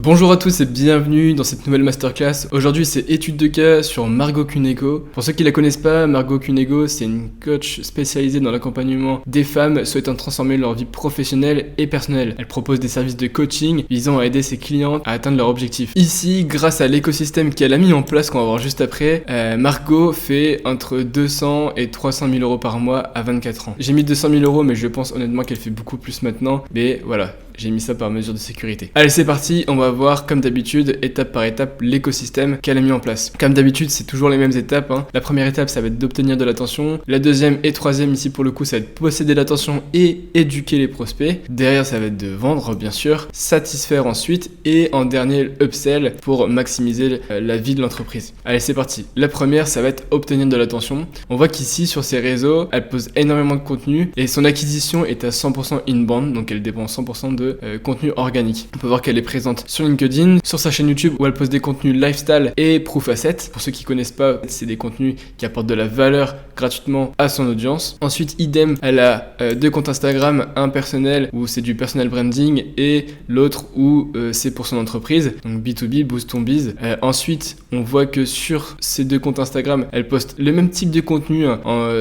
Bonjour à tous et bienvenue dans cette nouvelle masterclass. Aujourd'hui c'est étude de cas sur Margot Cunego. Pour ceux qui la connaissent pas, Margot Cunego c'est une coach spécialisée dans l'accompagnement des femmes souhaitant transformer leur vie professionnelle et personnelle. Elle propose des services de coaching visant à aider ses clientes à atteindre leurs objectifs. Ici, grâce à l'écosystème qu'elle a mis en place, qu'on va voir juste après, Margot fait entre 200 et 300 000 euros par mois à 24 ans. J'ai mis 200 000 euros mais je pense honnêtement qu'elle fait beaucoup plus maintenant. Mais voilà. J'ai mis ça par mesure de sécurité. Allez, c'est parti, on va voir comme d'habitude, étape par étape, l'écosystème qu'elle a mis en place. Comme d'habitude, c'est toujours les mêmes étapes. La première étape, ça va être d'obtenir de l'attention. La deuxième et troisième, ici pour le coup, ça va être posséder l'attention et éduquer les prospects. Derrière, ça va être de vendre, bien sûr, satisfaire ensuite et en dernier, upsell pour maximiser la vie de l'entreprise. Allez, c'est parti. La première, ça va être obtenir de l'attention. On voit qu'ici, sur ses réseaux, elle pose énormément de contenu et son acquisition est à 100% inbound, donc elle dépend 100% de contenu organique. On peut voir qu'elle est présente sur LinkedIn, sur sa chaîne YouTube où elle poste des contenus lifestyle et proof assets. Pour ceux qui connaissent pas, c'est des contenus qui apportent de la valeur gratuitement à son audience. Ensuite, idem, elle a deux comptes Instagram, un personnel où c'est du personal branding et l'autre où c'est pour son entreprise, donc B2B, Boost ton Biz. Ensuite, on voit que sur ces deux comptes Instagram, elle poste le même type de contenu,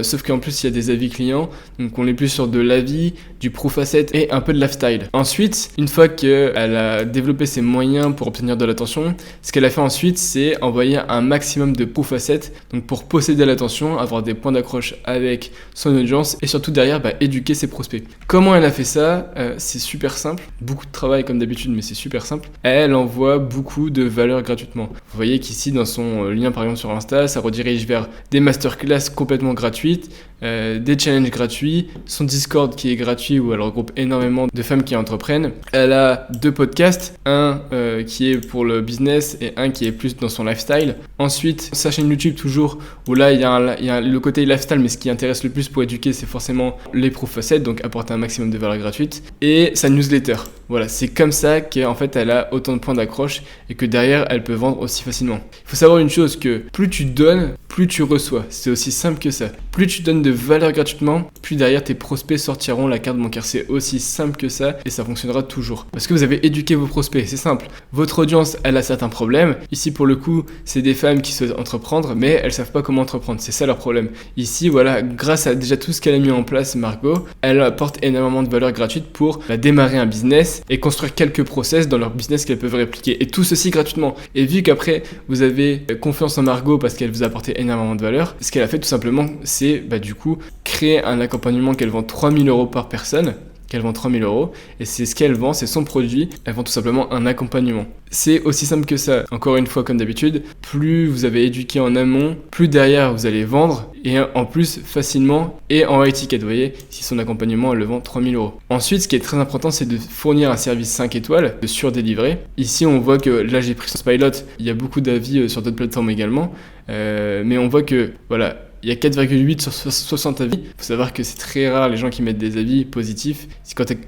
sauf qu'en plus il y a des avis clients, donc on est plus sur de l'avis, du proof asset et un peu de lifestyle. Ensuite, une fois qu'elle a développé ses moyens pour obtenir de l'attention, ce qu'elle a fait ensuite, c'est envoyer un maximum de proof assets, donc pour posséder l'attention, avoir des points d'accroche avec son audience et surtout derrière éduquer ses prospects. Comment elle a fait ça? C'est super simple, beaucoup de travail comme d'habitude, mais c'est super simple. Elle envoie beaucoup de valeur gratuitement. Vous voyez qu'ici dans son lien par exemple sur Insta, ça redirige vers des masterclass complètement gratuites, des challenges gratuits, son Discord qui est gratuit où elle regroupe énormément de femmes qui entreprennent. Elle a deux podcasts, un qui est pour le business et un qui est plus dans son lifestyle. Ensuite, sa chaîne YouTube toujours où là il y a le côté lifestyle, mais ce qui intéresse le plus pour éduquer c'est forcément les proof assets, donc apporter un maximum de valeur gratuite, et sa newsletter. Voilà, c'est comme ça qu'en fait elle a autant de points d'accroche et que derrière elle peut vendre aussi facilement. Il faut savoir une chose, que plus tu donnes, plus tu reçois. C'est aussi simple que ça. Plus tu donnes de valeur gratuitement, plus derrière tes prospects sortiront la carte bancaire. C'est aussi simple que ça et ça fonctionnera toujours. Parce que vous avez éduqué vos prospects, c'est simple. Votre audience, elle a certains problèmes. Ici pour le coup, c'est des femmes qui souhaitent entreprendre mais elles savent pas comment entreprendre. C'est ça leur problème. Ici, voilà, grâce à déjà tout ce qu'elle a mis en place, Margot, elle apporte énormément de valeur gratuite pour démarrer un business et construire quelques process dans leur business qu'elles peuvent répliquer. Et tout ceci gratuitement. Et vu qu'après, vous avez confiance en Margot parce qu'elle vous a apporté énormément de valeur, ce qu'elle a fait tout simplement, c'est du coup créer un accompagnement qu'elle vend 3 000 euros par personne. Qu'elle vend 3 000 euros et c'est ce qu'elle vend, c'est son produit, elle vend tout simplement un accompagnement. C'est aussi simple que ça. Encore une fois, comme d'habitude, plus vous avez éduqué en amont, plus derrière vous allez vendre et en plus facilement et en high ticket. Vous voyez, si son accompagnement elle le vend 3 000 euros. Ensuite, ce qui est très important, c'est de fournir un service 5 étoiles, de surdélivrer. Ici, on voit que là j'ai pris son pilot, il y a beaucoup d'avis sur d'autres plateformes également, mais on voit que voilà. Il y a 4,8 sur 60 avis. Il faut savoir que c'est très rare les gens qui mettent des avis positifs.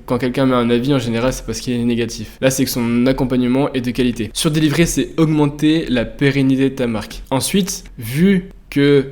Quand quelqu'un met un avis, en général, c'est parce qu'il est négatif. Là, c'est que son accompagnement est de qualité. Surdélivrer, c'est augmenter la pérennité de ta marque. Ensuite, vu que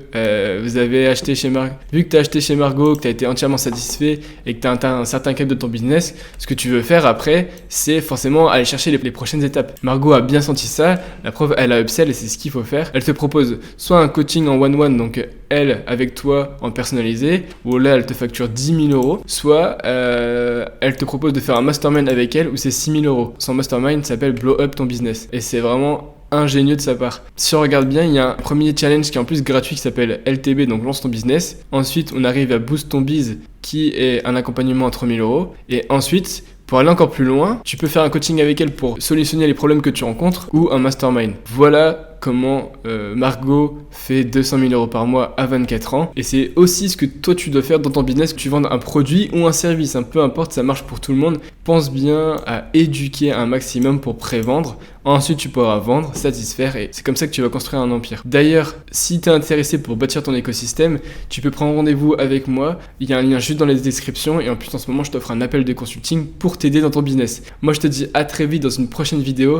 vous avez acheté chez vu que tu as acheté chez Margot, que tu as été entièrement satisfait et que tu as atteint un certain cap de ton business, ce que tu veux faire après, c'est forcément aller chercher les prochaines étapes. Margot a bien senti ça, la preuve, elle a upsell et c'est ce qu'il faut faire. Elle te propose soit un coaching en one-one, donc elle avec toi en personnalisé, où là elle te facture 10 000 euros, soit elle te propose de faire un mastermind avec elle où c'est 6 000 euros. Son mastermind s'appelle Blow Up ton business et c'est vraiment ingénieux de sa part. Si on regarde bien, il y a un premier challenge qui est en plus gratuit qui s'appelle LTB, donc lance ton business. Ensuite, on arrive à Boost ton Biz qui est un accompagnement à 3 000 euros. Et ensuite, pour aller encore plus loin, tu peux faire un coaching avec elle pour solutionner les problèmes que tu rencontres ou un mastermind. Voilà comment Margot fait 200 000 euros par mois à 24 ans. Et c'est aussi ce que toi tu dois faire dans ton business, que tu vendes un produit ou un service, peu importe, ça marche pour tout le monde. Pense bien à éduquer un maximum pour prévendre. Ensuite, tu pourras vendre, satisfaire et c'est comme ça que tu vas construire un empire. D'ailleurs, si tu es intéressé pour bâtir ton écosystème, tu peux prendre rendez-vous avec moi. Il y a un lien juste dans les descriptions et en plus en ce moment, je t'offre un appel de consulting pour t'aider dans ton business. Moi, je te dis à très vite dans une prochaine vidéo.